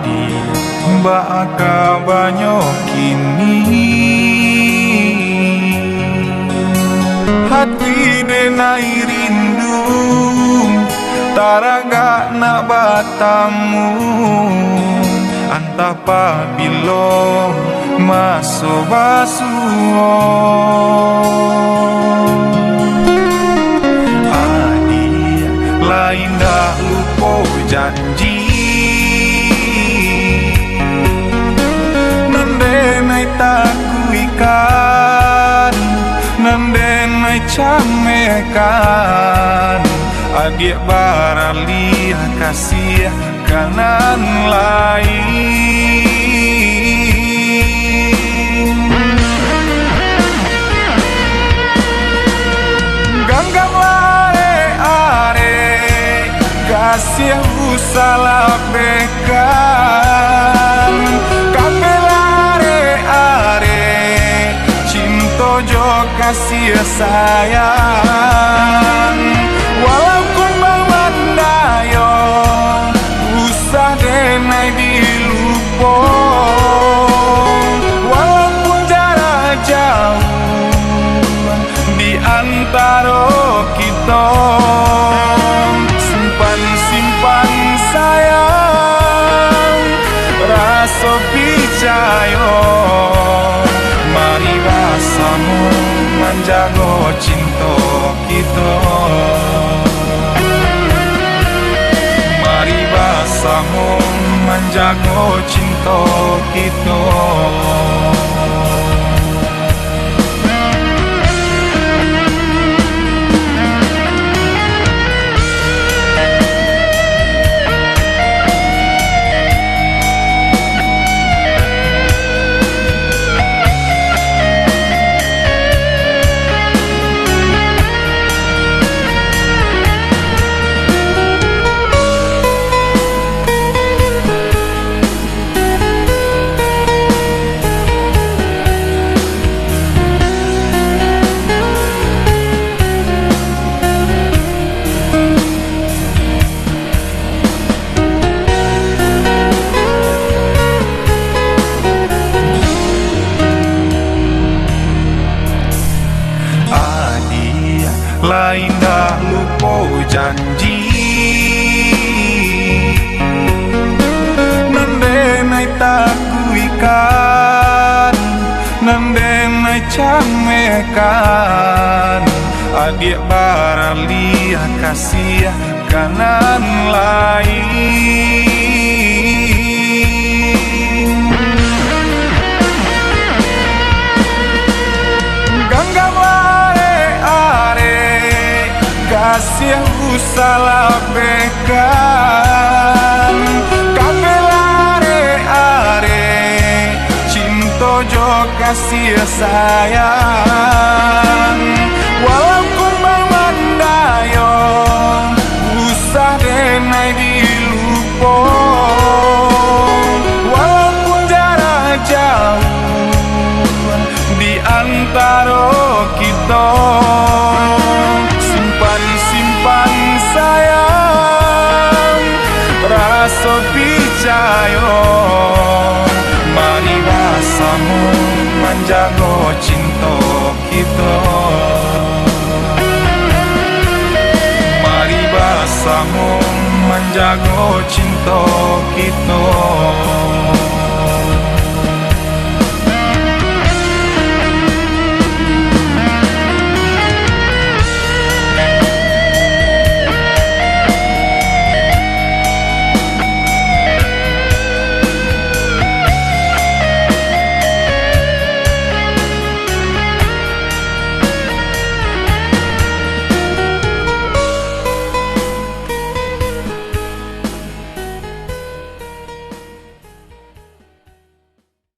Adi baka banyo kini hati denai rindu taraga na batamu antapa bilo maso basuo Adi lain dah lupa janji nandenai takuikan nandenai camekan adik barali kasih kanan lain ganggang are kasih salah bekan kapelare are cinta jo kasih sayang walau kun bawandayo usah denai dilupo walaupun jarak jauh di antara kita simpan sayang rasa percaya mari rasamu menjaga cinta kita mari rasamu menjaga cinta kita lain dah lupa janji nandenai takuikan nandenai camekan adik barali kasih kanan lain ganggang kasih salah bekan kapelare are cinta jo kasih sayang walaupun bawandayo usah denai dilupo walaupun jarak jauh di antara kita simpan sayang rasa percaya mari rasamu menjaga cinta kita mari rasamu menjaga cinta kita